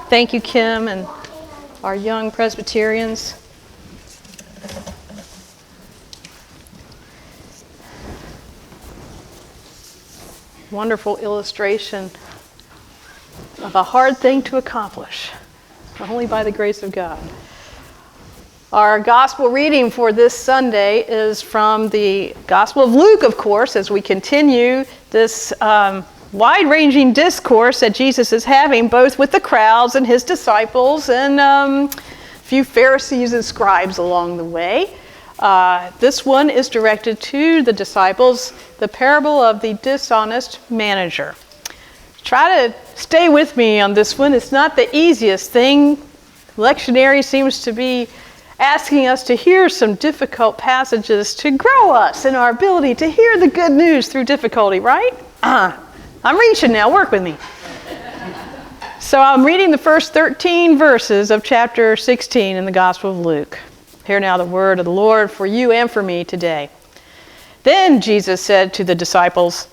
Thank you, Kim, and our young Presbyterians. Wonderful illustration of a hard thing to accomplish, only by the grace of God. Our gospel reading for this Sunday is from the Gospel of Luke, of course, as we continue this wide-ranging discourse that Jesus is having, both with the crowds and his disciples and a few Pharisees and scribes along the way. This one is directed to the disciples, the parable of the dishonest manager. Try to stay with me on this one. It's not the easiest thing. Lectionary seems to be asking us to hear some difficult passages to grow us in our ability to hear the good news through difficulty, right? I'm reaching now. Work with me. So I'm reading the first 13 verses of chapter 16 in the Gospel of Luke. Hear now the word of the Lord for you and for me today. Then Jesus said to the disciples,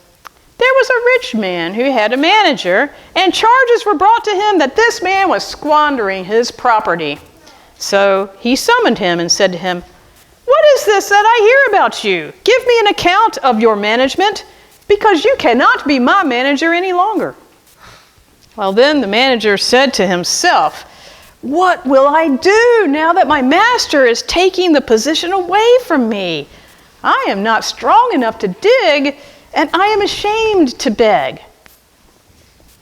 "There was a rich man who had a manager, and charges were brought to him that this man was squandering his property. So he summoned him and said to him, 'What is this that I hear about you? Give me an account of your management, because you cannot be my manager any longer.' Well, then the manager said to himself, 'What will I do now that my master is taking the position away from me? I am not strong enough to dig, and I am ashamed to beg.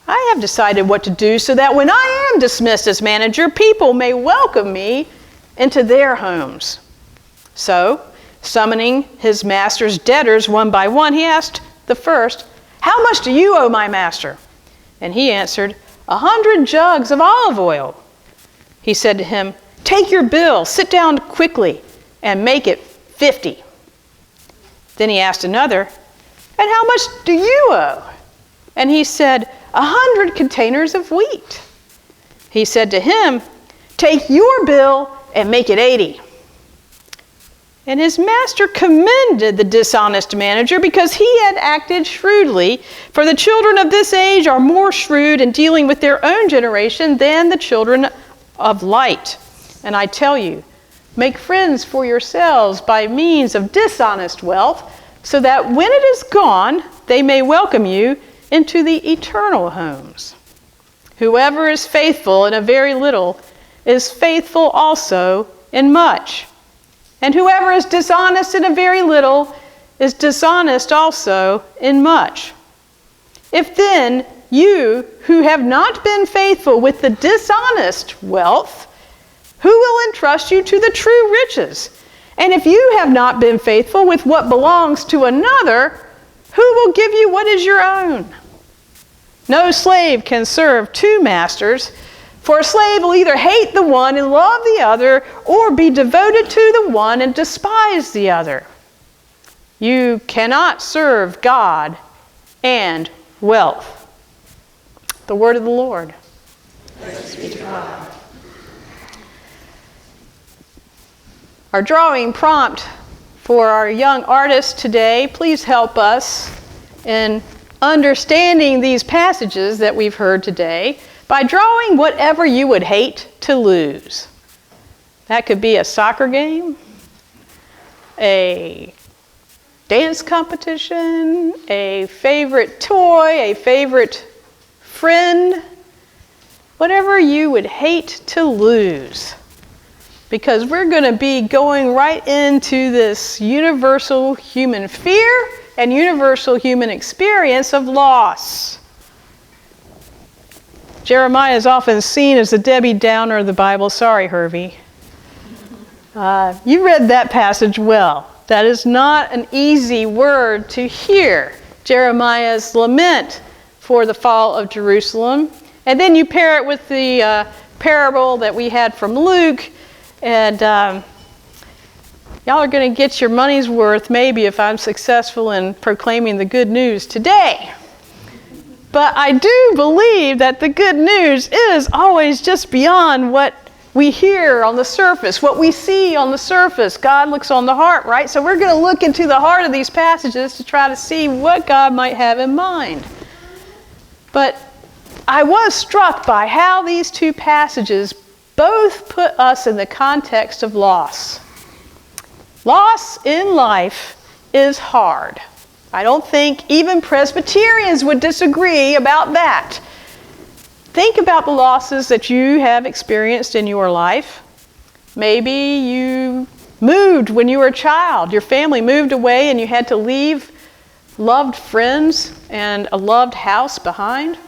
I have decided what to do so that when I am dismissed as manager, people may welcome me into their homes.' So, summoning his master's debtors one by one, he asked the first, 'How much do you owe my master?' And he answered, 100 jugs of olive oil.' He said to him, 'Take your bill, sit down quickly, and make it 50. Then he asked another, 'And how much do you owe?' And he said, 100 containers of wheat.' He said to him, 'Take your bill and make it 80. And his master commended the dishonest manager because he had acted shrewdly, for the children of this age are more shrewd in dealing with their own generation than the children of light. And I tell you, make friends for yourselves by means of dishonest wealth, so that when it is gone, they may welcome you into the eternal homes. Whoever is faithful in a very little is faithful also in much. And whoever is dishonest in a very little is dishonest also in much. If then you, who have not been faithful with the dishonest wealth, who will entrust you to the true riches? And if you have not been faithful with what belongs to another, who will give you what is your own? No slave can serve two masters, for a slave will either hate the one and love the other, or be devoted to the one and despise the other. You cannot serve God and wealth." The word of the Lord. Thanks be to God. Our drawing prompt for our young artists today, please help us in understanding these passages that we've heard today by drawing whatever you would hate to lose. That could be a soccer game, a dance competition, a favorite toy, a favorite friend, whatever you would hate to lose. Because we're going to be going right into this universal human fear and universal human experience of loss. Jeremiah is often seen as the Debbie Downer of the Bible. Sorry, Hervey. You read that passage well. That is not an easy word to hear. Jeremiah's lament for the fall of Jerusalem. And then you pair it with the parable that we had from Luke, and y'all are going to get your money's worth maybe if I'm successful in proclaiming the good news today. But I do believe that the good news is always just beyond what we hear on the surface, what we see on the surface. God looks on the heart, right? So we're going to look into the heart of these passages to try to see what God might have in mind. But I was struck by how these two passages both put us in the context of loss. Loss in life is hard. I don't think even Presbyterians would disagree about that. Think about the losses that you have experienced in your life. Maybe you moved when you were a child. Your family moved away and you had to leave loved friends and a loved house behind.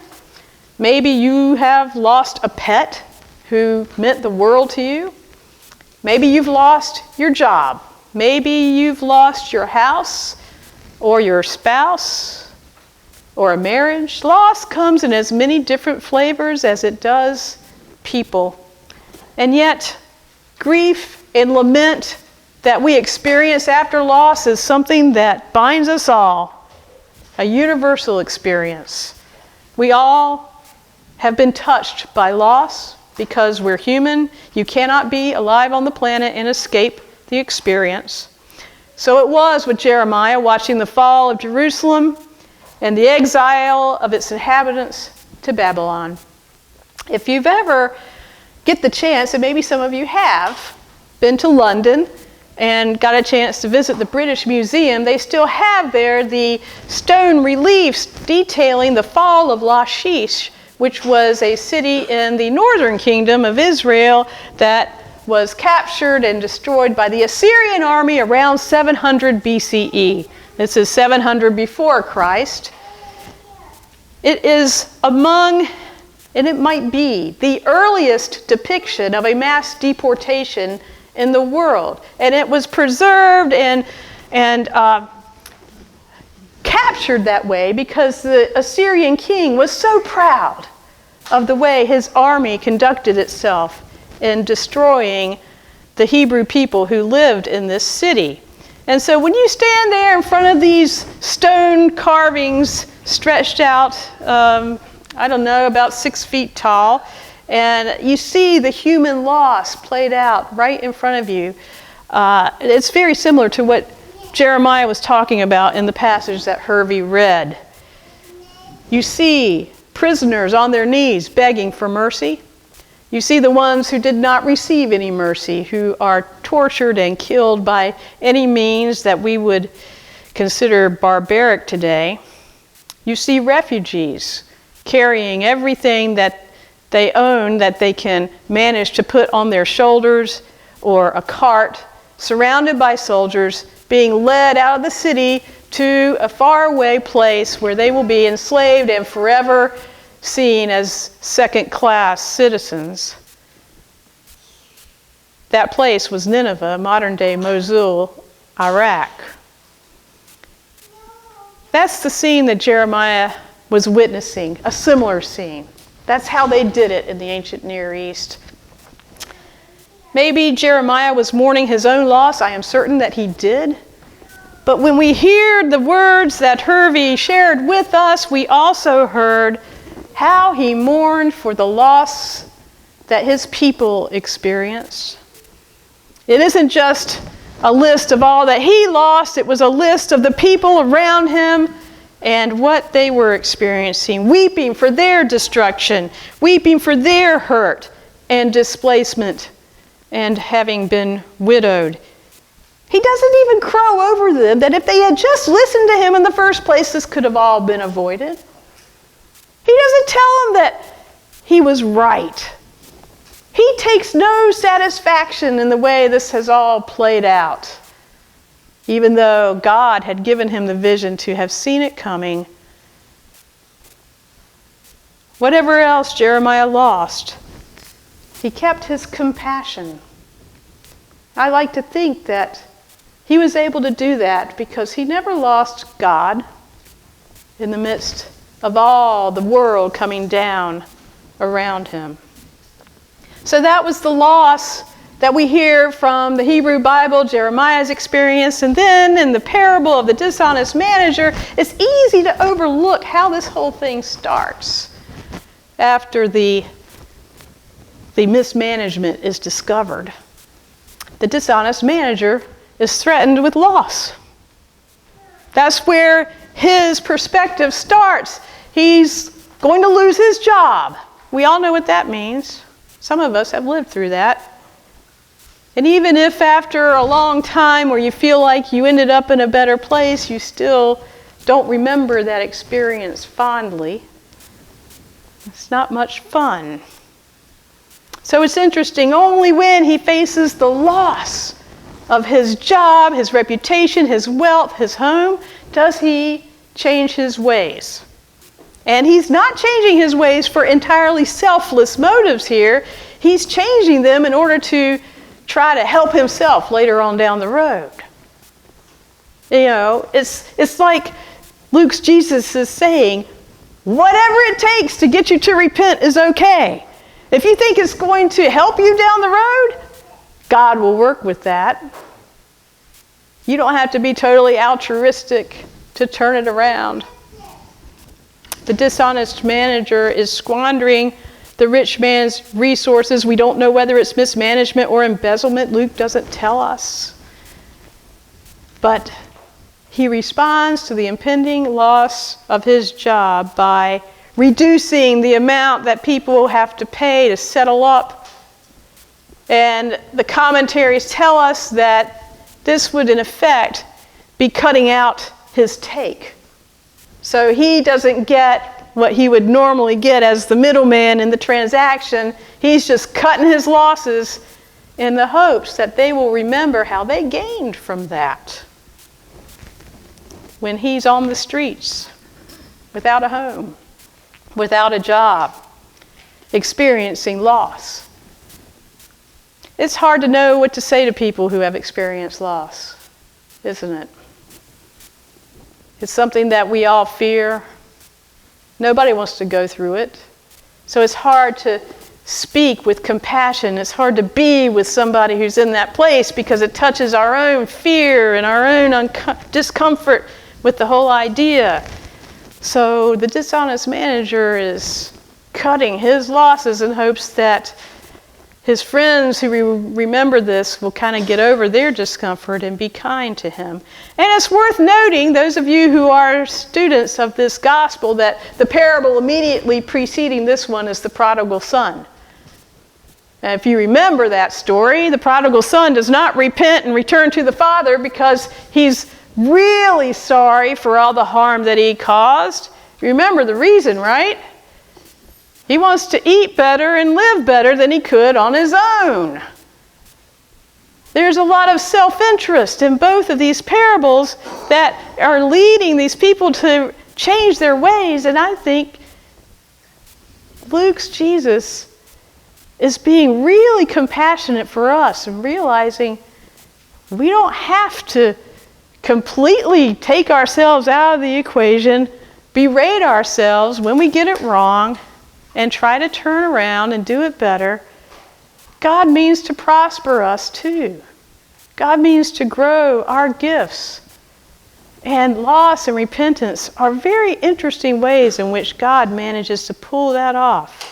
Maybe you have lost a pet who meant the world to you. Maybe you've lost your job. Maybe you've lost your house or your spouse or a marriage. Loss comes in as many different flavors as it does people. And yet, grief and lament that we experience after loss is something that binds us all, a universal experience. We all have been touched by loss because we're human. You cannot be alive on the planet and escape the experience. So it was with Jeremiah watching the fall of Jerusalem and the exile of its inhabitants to Babylon. If you've ever get the chance, and maybe some of you have, been to London and got a chance to visit the British Museum, they still have there the stone reliefs detailing the fall of Lachish, which was a city in the northern kingdom of Israel that was captured and destroyed by the Assyrian army around 700 BCE. This is 700 before Christ. It is among, and it might be, the earliest depiction of a mass deportation in the world. And it was preserved and captured that way because the Assyrian king was so proud of the way his army conducted itself in destroying the Hebrew people who lived in this city. And so when you stand there in front of these stone carvings stretched out, I don't know, about 6 feet tall, and you see the human loss played out right in front of you, it's very similar to what Jeremiah was talking about in the passage that Hervey read. You see prisoners on their knees begging for mercy. You see the ones who did not receive any mercy, who are tortured and killed by any means that we would consider barbaric today. You see refugees carrying everything that they own that they can manage to put on their shoulders or a cart, surrounded by soldiers, being led out of the city to a faraway place where they will be enslaved and forever seen as second-class citizens. That place was Nineveh, modern-day Mosul, Iraq. That's the scene that Jeremiah was witnessing, a similar scene. That's how they did it in the ancient Near East. Maybe Jeremiah was mourning his own loss. I am certain that he did. But when we hear the words that Hervey shared with us, we also heard how he mourned for the loss that his people experienced. It isn't just a list of all that he lost. It was a list of the people around him and what they were experiencing, weeping for their destruction, weeping for their hurt and displacement and having been widowed. He doesn't even crow over them that if they had just listened to him in the first place, this could have all been avoided. He doesn't tell them that he was right. He takes no satisfaction in the way this has all played out, even though God had given him the vision to have seen it coming. Whatever else Jeremiah lost, he kept his compassion. I like to think that he was able to do that because he never lost God in the midst of all the world coming down around him. So that was the loss that we hear from the Hebrew Bible, Jeremiah's experience, and then in the parable of the dishonest manager, it's easy to overlook how this whole thing starts after the mismanagement is discovered. The dishonest manager is threatened with loss. That's where his perspective starts. He's going to lose his job. We all know what that means. Some of us have lived through that. And even if after a long time where you feel like you ended up in a better place, you still don't remember that experience fondly, it's not much fun. So it's interesting, only when he faces the loss of his job, his reputation, his wealth, his home, does he change his ways. And he's not changing his ways for entirely selfless motives here. He's changing them in order to try to help himself later on down the road. You know, it's like Luke's Jesus is saying, whatever it takes to get you to repent is okay. If you think it's going to help you down the road, God will work with that. You don't have to be totally altruistic to turn it around. The dishonest manager is squandering the rich man's resources. We don't know whether it's mismanagement or embezzlement. Luke doesn't tell us. But he responds to the impending loss of his job by reducing the amount that people have to pay to settle up. And the commentaries tell us that this would, in effect, be cutting out his take. So he doesn't get what he would normally get as the middleman in the transaction. He's just cutting his losses in the hopes that they will remember how they gained from that when he's on the streets, without a home, without a job, experiencing loss. It's hard to know what to say to people who have experienced loss, isn't it? It's something that we all fear. Nobody wants to go through it. So it's hard to speak with compassion. It's hard to be with somebody who's in that place because it touches our own fear and our own discomfort with the whole idea. So the dishonest manager is cutting his losses in hopes that his friends who remember this will kind of get over their discomfort and be kind to him. And it's worth noting, those of you who are students of this gospel, that the parable immediately preceding this one is the prodigal son. And if you remember that story, the prodigal son does not repent and return to the father because he's really sorry for all the harm that he caused. You remember the reason, right? He wants to eat better and live better than he could on his own. There's a lot of self-interest in both of these parables that are leading these people to change their ways. And I think Luke's Jesus is being really compassionate for us and realizing we don't have to completely take ourselves out of the equation, berate ourselves when we get it wrong, and try to turn around and do it better. God means to prosper us too. God means to grow our gifts. And loss and repentance are very interesting ways in which God manages to pull that off.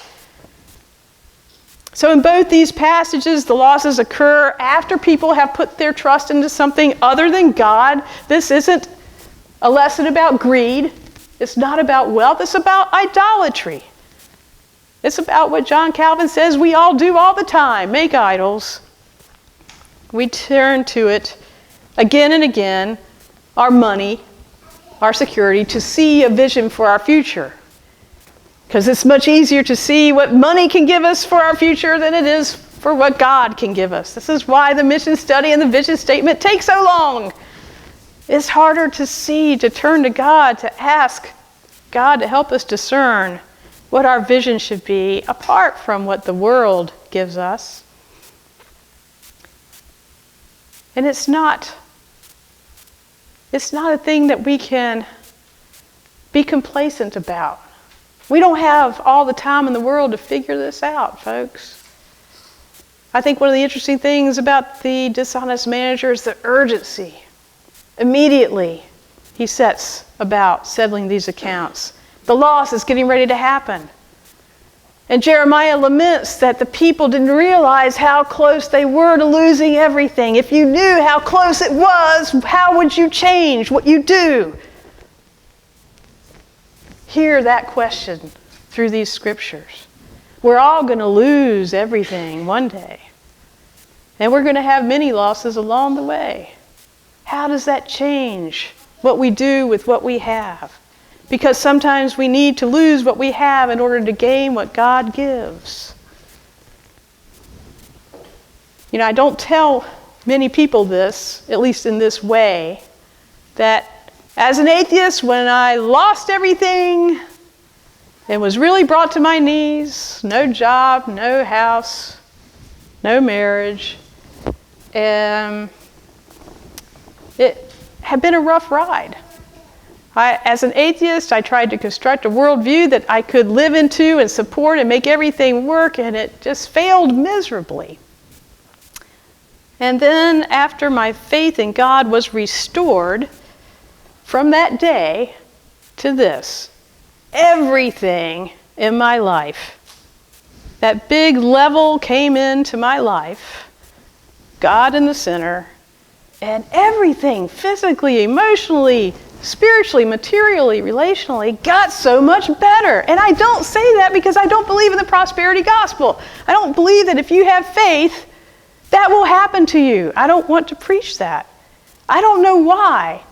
So in both these passages, the losses occur after people have put their trust into something other than God. This isn't a lesson about greed. It's not about wealth. It's about idolatry. It's about what John Calvin says we all do all the time, make idols. We turn to it again and again, our money, our security, to see a vision for our future. Because it's much easier to see what money can give us for our future than it is for what God can give us. This is why the mission study and the vision statement take so long. It's harder to see, to turn to God, to ask God to help us discern what our vision should be apart from what the world gives us. And it's not a thing that we can be complacent about. We don't have all the time in the world to figure this out, folks. I think one of the interesting things about the dishonest manager is the urgency. Immediately, he sets about settling these accounts. The loss is getting ready to happen. And Jeremiah laments that the people didn't realize how close they were to losing everything. If you knew how close it was, how would you change what you do? Hear that question through these scriptures. We're all going to lose everything one day. And we're going to have many losses along the way. How does that change what we do with what we have? Because sometimes we need to lose what we have in order to gain what God gives. You know, I don't tell many people this, at least in this way, that as an atheist, when I lost everything and was really brought to my knees, no job, no house, no marriage, it had been a rough ride. As an atheist, I tried to construct a worldview that I could live into and support and make everything work, and it just failed miserably. And then after my faith in God was restored, from that day to this, everything in my life, that big level came into my life, God in the center, and everything physically, emotionally, spiritually, materially, relationally got so much better. And I don't say that because I don't believe in the prosperity gospel. I don't believe that if you have faith, that will happen to you. I don't want to preach that. I don't know why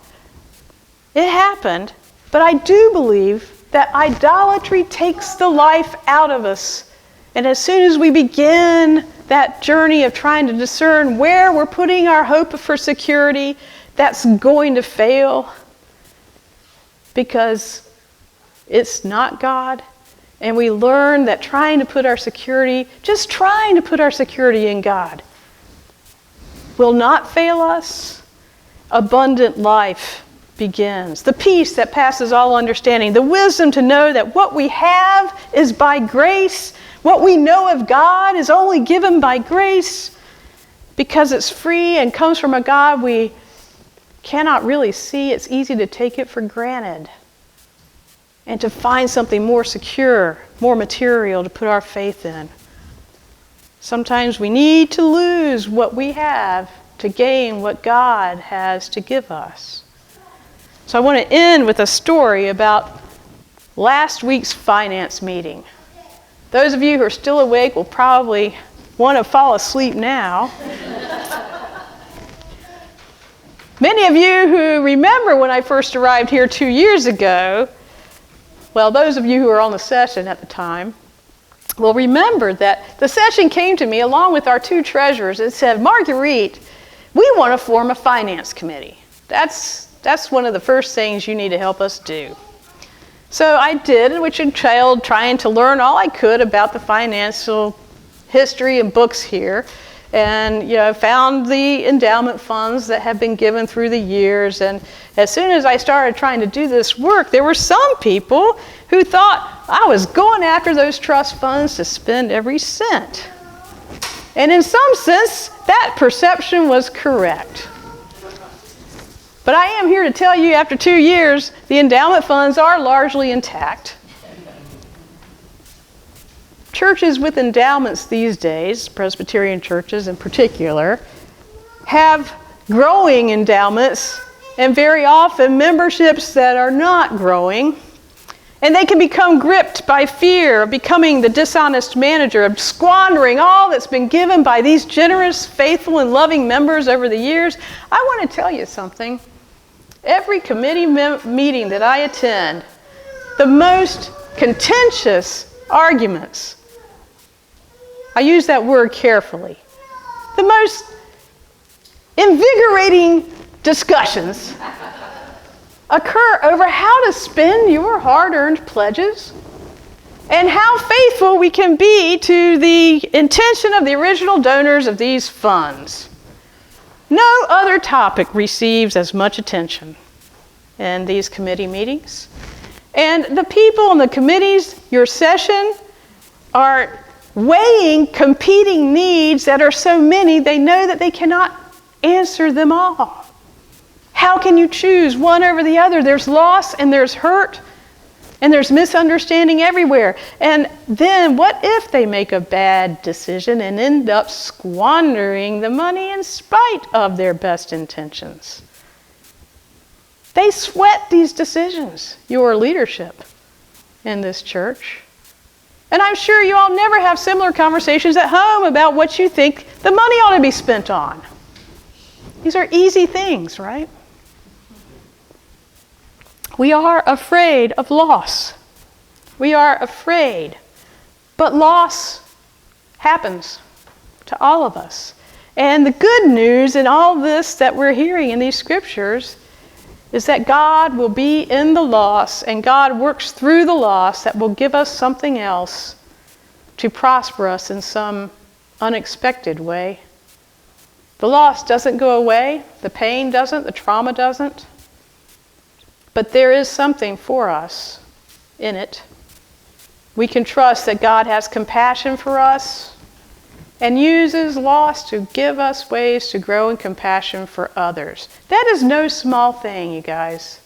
it happened, but I do believe that idolatry takes the life out of us. And as soon as we begin that journey of trying to discern where we're putting our hope for security, that's going to fail because it's not God. And we learn that trying to put our security in God, will not fail us. Abundant life begins. The peace that passes all understanding. The wisdom to know that what we have is by grace. What we know of God is only given by grace because it's free and comes from a God we cannot really see. It's easy to take it for granted and to find something more secure, more material to put our faith in. Sometimes we need to lose what we have to gain what God has to give us. So I want to end with a story about last week's finance meeting. Those of you who are still awake will probably want to fall asleep now. Many of you who remember when I first arrived here 2 years ago, well, those of you who were on the session at the time, will remember that the session came to me along with our two treasurers and said, Marguerite, we want to form a finance committee. That's one of the first things you need to help us do. So I did, which entailed trying to learn all I could about the financial history and books here, and found the endowment funds that have been given through the years. And as soon as I started trying to do this work, there were some people who thought I was going after those trust funds to spend every cent. And in some sense, that perception was correct. But I am here to tell you, after 2 years, the endowment funds are largely intact. Churches with endowments these days, Presbyterian churches in particular, have growing endowments and very often memberships that are not growing. And they can become gripped by fear of becoming the dishonest manager, of squandering all that's been given by these generous, faithful, and loving members over the years. I want to tell you something. Every committee meeting that I attend, the most contentious arguments, I use that word carefully, the most invigorating discussions occur over how to spend your hard-earned pledges and how faithful we can be to the intention of the original donors of these funds. No other topic receives as much attention in these committee meetings. And the people in the committees, your session, are weighing competing needs that are so many they know that they cannot answer them all. How can you choose one over the other? There's loss and there's hurt and there's misunderstanding everywhere. And then what if they make a bad decision and end up squandering the money in spite of their best intentions? They sweat these decisions, your leadership in this church. And I'm sure you all never have similar conversations at home about what you think the money ought to be spent on. These are easy things, right? We are afraid of loss. We are afraid. But loss happens to all of us. And the good news in all this that we're hearing in these scriptures is that God will be in the loss, and God works through the loss that will give us something else to prosper us in some unexpected way. The loss doesn't go away, the pain doesn't, the trauma doesn't, but there is something for us in it. We can trust that God has compassion for us and uses loss to give us ways to grow in compassion for others. That is no small thing, you guys.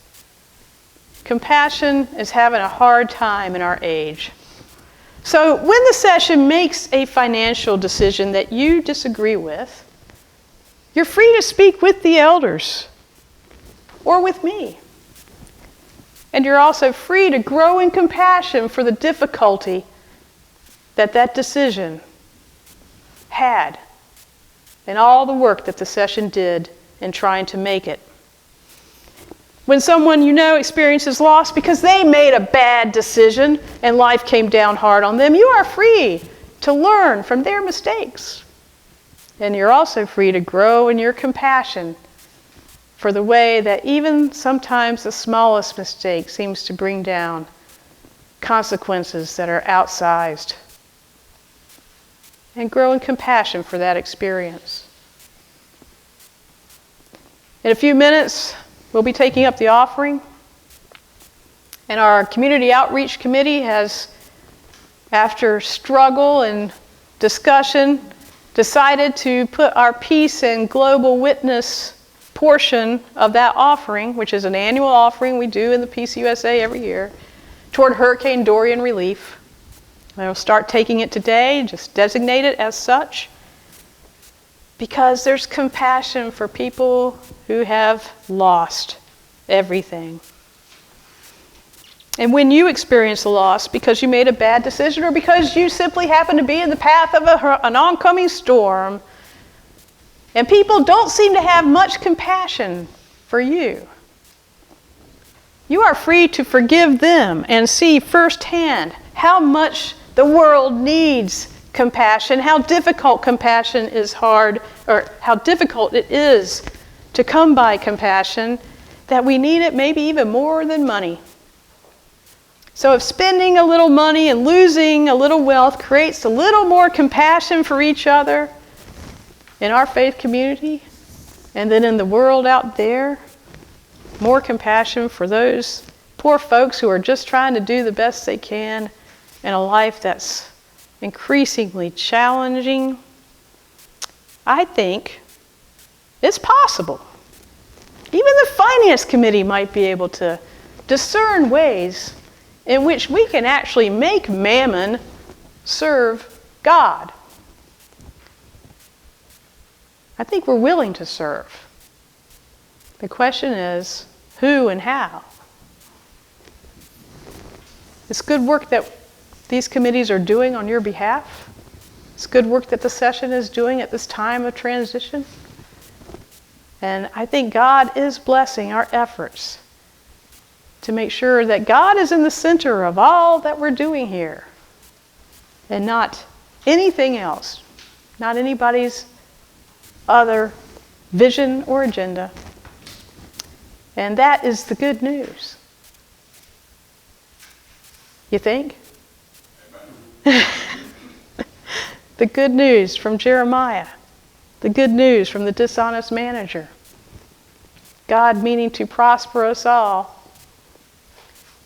Compassion is having a hard time in our age. So when the session makes a financial decision that you disagree with, you're free to speak with the elders or with me. And you're also free to grow in compassion for the difficulty that that decision had and all the work that the session did in trying to make it. When someone you know experiences loss because they made a bad decision and life came down hard on them, you are free to learn from their mistakes. And you're also free to grow in your compassion for the way that even sometimes the smallest mistake seems to bring down consequences that are outsized. And grow in compassion for that experience. In a few minutes, we'll be taking up the offering. And our Community Outreach Committee has, after struggle and discussion, decided to put our Peace and Global Witness portion of that offering, which is an annual offering we do in the Peace USA every year, toward Hurricane Dorian relief. We'll start taking it today, just designate it as such, because there's compassion for people who have lost everything. And when you experience a loss because you made a bad decision or because you simply happen to be in the path of an oncoming storm, and people don't seem to have much compassion for you, you are free to forgive them and see firsthand how much the world needs compassion, how difficult compassion is hard, or how difficult it is to come by compassion, that we need it maybe even more than money. So if spending a little money and losing a little wealth creates a little more compassion for each other in our faith community, and then in the world out there, more compassion for those poor folks who are just trying to do the best they can in a life that's increasingly challenging, I think it's possible. Even the finance committee might be able to discern ways in which we can actually make mammon serve God. I think we're willing to serve. The question is, who and how? It's good work that these committees are doing on your behalf. It's good work that the session is doing at this time of transition. And I think God is blessing our efforts to make sure that God is in the center of all that we're doing here and not anything else, not anybody's other vision or agenda. And that is the good news. You think? The good news from Jeremiah. The good news from the dishonest manager. God meaning to prosper us all,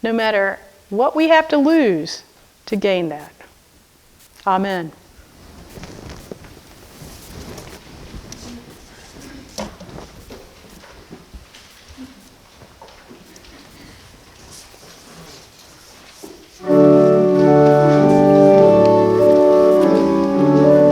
no matter what we have to lose to gain that. Amen.